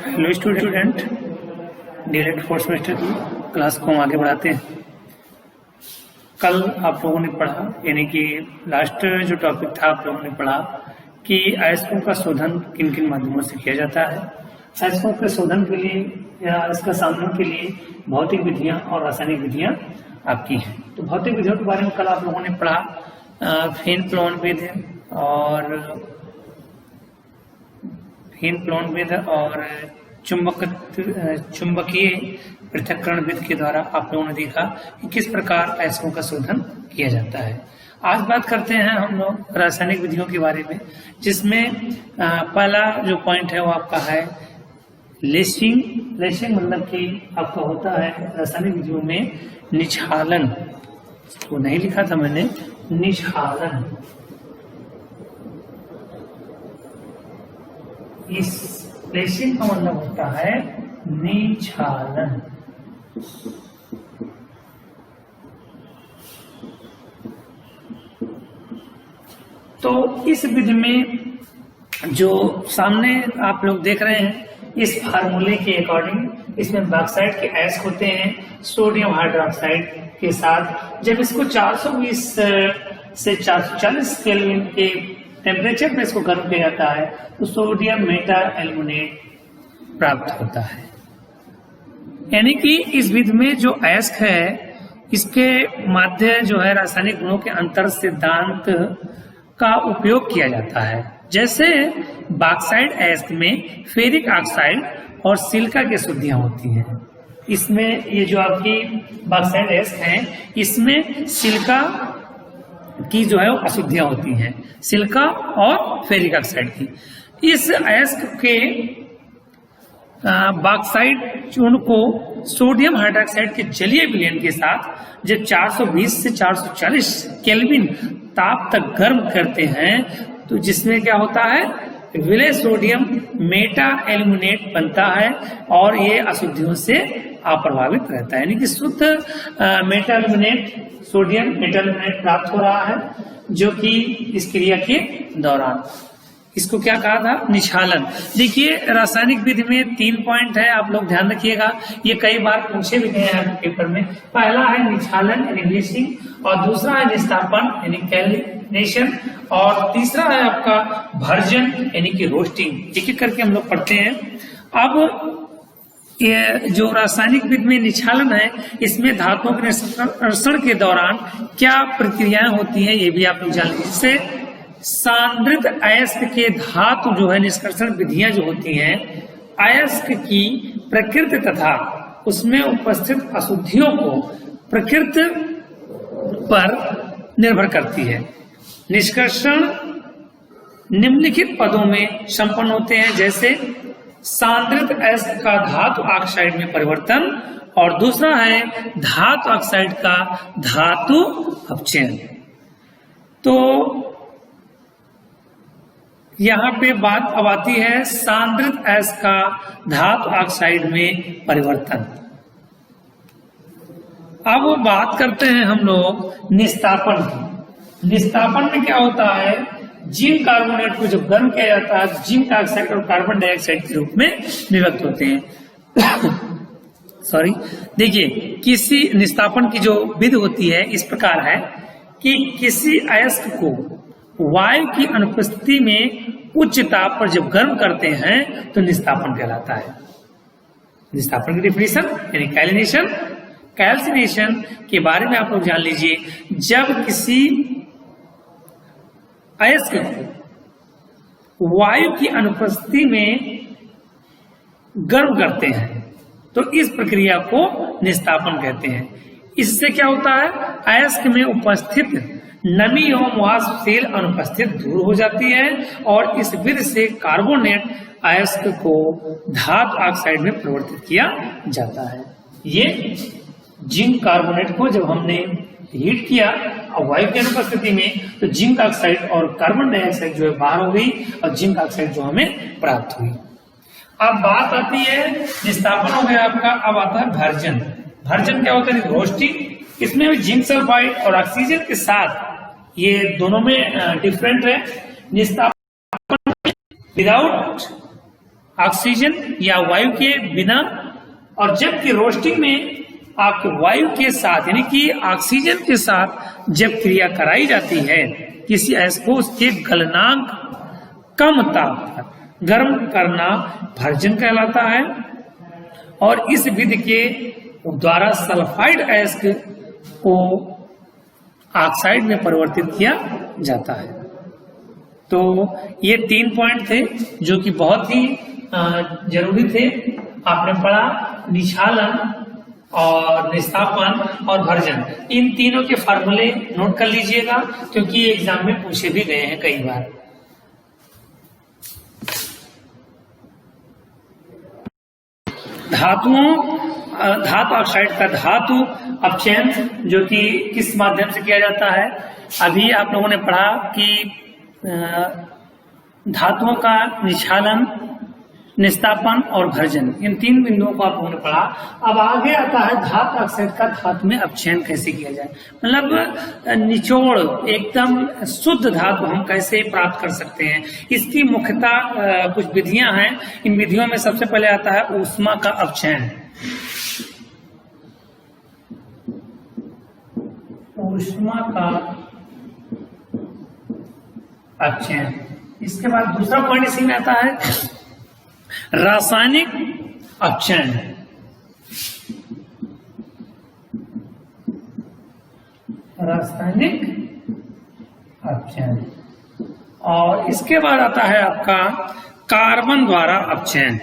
Hello student, DElEd fourth semester की class को हम आगे बढ़ाते हैं। कल आप लोगों ने पढ़ा, यानी कि लास्ट जो टॉपिक था आप लोगों ने पढ़ा कि अयस्कों का शोधन किन किन माध्यमों से किया जाता है। अयस्कों के शोधन के लिए या इसका सामने के लिए भौतिक विधियां और रासायनिक विधियां आपकी हैं। तो भौतिक विधियों के बारे में कल आप लोगों ने पढ़ा, फेन प्लोन विधि और चुंबकीय पृथक्करण विधि के द्वारा आप लोगों ने देखा कि किस प्रकार अयस्कों का शोधन किया जाता है। आज बात करते हैं हम लोग रासायनिक विधियों के बारे में, जिसमें पहला जो पॉइंट है वो आपका है लेसिंग। लेसिंग मतलब कि आपका होता है रासायनिक विधियों में निछालन। तो नहीं लिखा था मैंने, निछालन। इस लेसिंग का मतलब होता है निछालन। तो इस विधि में जो सामने आप लोग देख रहे हैं, इस फार्मूले के अकॉर्डिंग इसमें बॉक्साइड के अयस्क होते हैं सोडियम हाइड्रोक्साइड के साथ। जब इसको 420 से 440 केल्विन के टेम्परेचर पे इसको गर्म किया जाता है तो सोडियम मेटा एल्यूमिनेट प्राप्त होता है। यानी कि इस विधि में जो अयस्क है इसके माध्य जो है रासायनिक गुणों के अंतर सिद्धांत का उपयोग किया जाता है। जैसे बॉक्साइड अयस्क में फेरिक ऑक्साइड और सिलिका की अशुद्धियां होती हैं। इसमें ये जो आपकी बॉक्साइड अयस्क है इसमें सिलिका की जो है वो अशुद्धियां होती हैं, सिलिका और फेरिक ऑक्साइड की। इस अयस्क के बॉक्साइड चूर्ण को सोडियम हाइड्रोक्साइड के जलीय विलयन के साथ जब 420 से 440 केल्विन ताप तक गर्म करते हैं तो जिसमें क्या होता है, विलय सोडियम मेटा एल्यूमिनेट बनता है और ये अशुद्धियों से अप्रभावित रहता है। यानी कि शुद्ध Meta aluminate, sodium Meta aluminate प्राप्त हो रहा है, जो कि इस क्रिया के दौरान इसको क्या कहा था, निछालन। देखिए रासायनिक विधि में 3 पॉइंट है, आप लोग ध्यान रखिएगा, ये कई बार पूछे भी गए हैं पेपर में। पहला है निछालन यानी लेसिंग, और दूसरा है निस्तापन यानी कैलिनेशन, और तीसरा है आपका भर्जन यानी कि रोस्टिंग। एक एक करके हम लोग पढ़ते हैं। अब ये जो रासायनिक विधि में निछालन है इसमें धातुओं के निष्कर्षण के दौरान क्या प्रक्रियाएं होती हैं ये भी आप लोग जान लीजिए। इससे सांद्रित अयस्क के धातु जो है निष्कर्षण विधियां जो होती हैं अयस्क की प्रकृति तथा उसमें उपस्थित अशुद्धियों को प्रकृति पर निर्भर करती है। निष्कर्षण निम्नलिखित पदों में संपन्न होते हैं, जैसे सांद्रित अयस्क का धातु ऑक्साइड में परिवर्तन, और दूसरा है धातु ऑक्साइड का धातु अपचयन। तो यहाँ पे बात अब आती है सांद्रित अयस्क का धातु ऑक्साइड में परिवर्तन। अब बात करते हैं हम लोग निस्तापन की। निस्तापन में क्या होता है, जिंक कार्बोनेट को जब गर्म किया जाता है जिंक ऑक्साइड और कार्बन डाइऑक्साइड के रूप में विभक्त होते हैं। सॉरी, देखिए किसी निस्तापन की जो विधि होती है इस प्रकार है कि किसी अयस्क को वायु की अनुपस्थिति में उच्च ताप पर जब गर्म करते हैं तो निस्तापन कहलाता है। निस्तापन की डिफिनेशन यानी कैलिनेशन। कैल्सिनेशन के बारे में आप लोग जान लीजिए, जब किसी अयस्क को वायु की अनुपस्थिति में गर्म करते हैं तो इस प्रक्रिया को निस्तापन कहते हैं। इससे क्या होता है, अयस्क में उपस्थित नमी एवं वाष्पशील अनुपस्थित दूर हो जाती है और इस विधि से कार्बोनेट अयस्क को धातु ऑक्साइड में परिवर्तित किया जाता है। ये जिंक कार्बोनेट को जब हमने हीट किया और वायु की अनुपस्थिति में तो जिंक ऑक्साइड और कार्बन डाइऑक्साइड जो है बाहर हो गई और जिंक ऑक्साइड जो हमें प्राप्त हुई। अब बात आती है, निस्तापन हो गया आपका, अब आता है भर्जन। भर्जन क्या होता है, रोस्टिंग। इसमें भी जिंक सल्फाइड और ऑक्सीजन के साथ, ये दोनों में डिफरेंट है। निस्तापन विदाउट ऑक्सीजन या वायु के बिना, और जबकि रोस्टिंग में आपके वायु के साथ यानी कि ऑक्सीजन के साथ जब क्रिया कराई जाती है किसी अयस्क को, उसके गलनांक कम ताप पर गर्म करना भर्जन कहलाता है। और इस विधि के द्वारा सल्फाइड अयस्क को ऑक्साइड में परिवर्तित किया जाता है। तो ये 3 पॉइंट थे जो कि बहुत ही जरूरी थे। आपने पढ़ा निछालन और निस्तापन और भर्जन, इन तीनों के फार्मूले नोट कर लीजिएगा क्योंकि एग्जाम में पूछे भी गए हैं कई बार। धातु ऑक्साइड का धातु अपचयन जो कि किस माध्यम से किया जाता है, अभी आप लोगों ने पढ़ा कि धातुओं का निछालन, निस्तापन और भर्जन, इन 3 बिंदुओं को आप लोगों ने पढ़ा। अब आगे आता है धातु ऑक्साइड का धातु में अपचयन कैसे किया जाए, मतलब निचोड़ एकदम शुद्ध धातु हम कैसे प्राप्त कर सकते हैं। इसकी मुख्यतः कुछ विधियां हैं। इन विधियों में सबसे पहले आता है ऊष्मा का अपचयन। ऊष्मा का अपचयन। इसके बाद दूसरा पॉइंट इसी में आता है रासायनिक अपचयन। रासायनिक अपचयन। और इसके बाद आता है आपका कार्बन द्वारा अपचयन।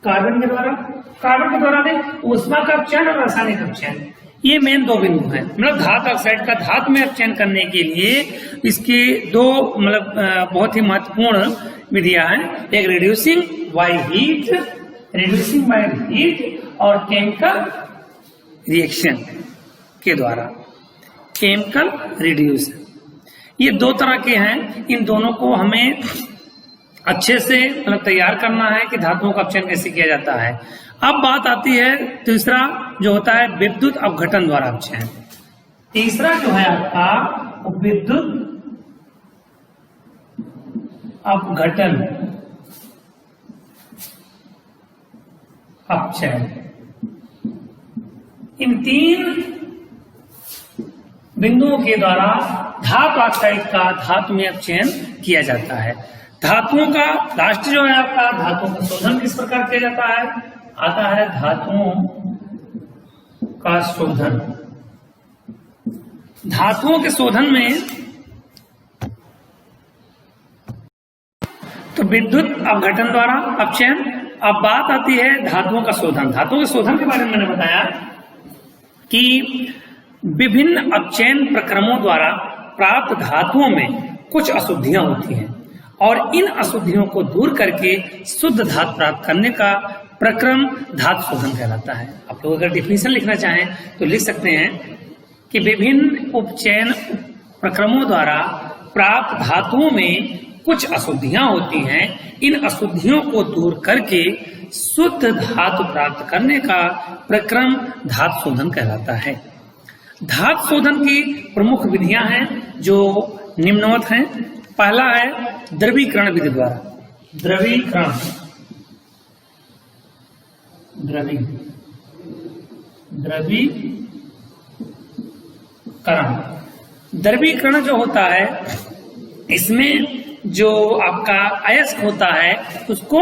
कार्बन के द्वारा नहीं, ऊष्मा का अपचयन और रासायनिक अपचयन, ये मेन 2 बिंदु हैं। मतलब धातु ऑक्साइड का धातु में अपचयन करने के लिए इसके 2 मतलब बहुत ही महत्वपूर्ण विधियां हैं। एक रिड्यूसिंग बाय हीट और केमिकल रिएक्शन के द्वारा, केमिकल रिड्यूस। ये 2 तरह के हैं। इन दोनों को हमें अच्छे से मतलब तैयार करना है कि धातुओं का अपचयन कैसे किया जाता है। अब बात आती है तीसरा जो होता है विद्युत अपघटन द्वारा अपचयन। तीसरा जो है आपका विद्युत अपघटन अपचयन। इन 3 बिंदुओं के द्वारा धातु ऑक्साइड का धातु में अपचयन किया जाता है। धातुओं का लास्ट जो है आपका धातुओं का शोधन किस प्रकार किया जाता है, आता है धातुओं का शोधन। धातुओं के शोधन में तो विद्युत अपघटन द्वारा अपचयन। अब बात आती है धातुओं का शोधन। धातुओं के शोधन के बारे में मैंने बताया कि विभिन्न अपचयन प्रक्रमों द्वारा प्राप्त धातुओं में कुछ अशुद्धियां होती हैं और इन अशुद्धियों को दूर करके शुद्ध धातु प्राप्त करने का प्रक्रम धातु शोधन कहलाता है। आप लोग अगर डिफिनीशन लिखना चाहें तो लिख सकते हैं कि विभिन्न उपचयन प्रक्रमों द्वारा प्राप्त धातुओं में कुछ अशुद्धियां होती हैं। इन अशुद्धियों को दूर करके शुद्ध धातु प्राप्त करने का प्रक्रम धातु शोधन कहलाता है। धातु शोधन की प्रमुख विधियां हैं जो निम्नवत हैं। पहला है द्रवीकरण विधि द्वारा। द्रवीकरण जो होता है इसमें जो आपका अयस्क होता है उसको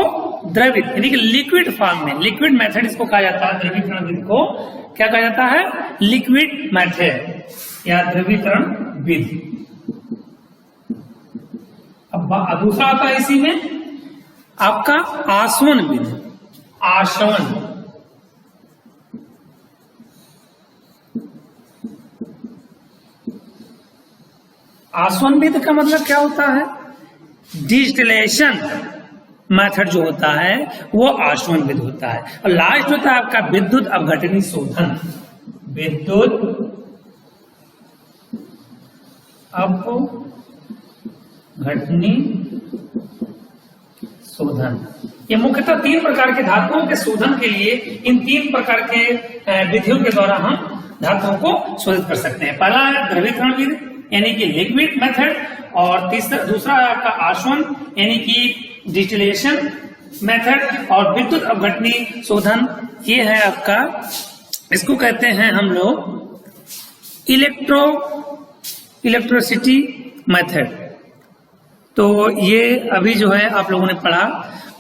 द्रवित यानी कि लिक्विड फॉर्म में, लिक्विड मेथड इसको कहा जाता है। द्रवीकरण विधि को क्या कहा जाता है, लिक्विड मेथड या द्रवीकरण विधि। अब दूसरा आता है इसी में आपका आसवन विधि। आसवन विधि का मतलब क्या होता है, डिस्टिलेशन मेथड जो होता है वो आसवन विधि होता है। और लास्ट होता है आपका विद्युत अपघटनी शोधन। विद्युत अपघटनी शोधन। ये मुख्यतः 3 प्रकार के धातुओं के शोधन के लिए इन 3 प्रकार के विधियों के द्वारा हम धातुओं को शोधित कर सकते हैं। पहला है द्रवीकरण विधि यानी कि लिक्विड मेथड, और दूसरा है आपका आसवन यानी कि डिस्टिलेशन मेथड, और विद्युत अपघटनी शोधन ये है आपका, इसको कहते हैं हम लोग इलेक्ट्रोसिटी मेथड। तो ये अभी जो है आप लोगों ने पढ़ा।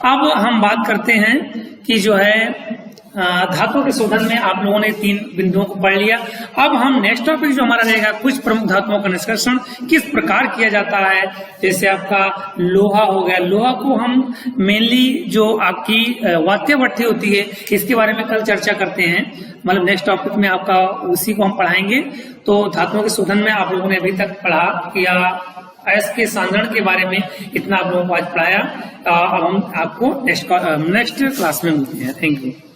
अब हम बात करते हैं कि जो है धातुओं के शोधन में आप लोगों ने 3 बिंदुओं को पढ़ लिया। अब हम नेक्स्ट टॉपिक जो हमारा रहेगा, कुछ प्रमुख धातुओं का निष्कर्षण किस प्रकार किया जाता है। जैसे आपका लोहा हो गया, लोहा को हम मेनली जो आपकी वात्य भट्ठी होती है इसके बारे में कल चर्चा करते हैं, मतलब नेक्स्ट टॉपिक में आपका उसी को हम पढ़ाएंगे। तो धातुओं के शोधन में आप लोगों ने अभी तक पढ़ा किया, अयस्क के सांद्रण के बारे में इतना आप लोगों को आज पढ़ाया। अब हम आपको नेक्स्ट क्लास में मिलते हैं। Thank you.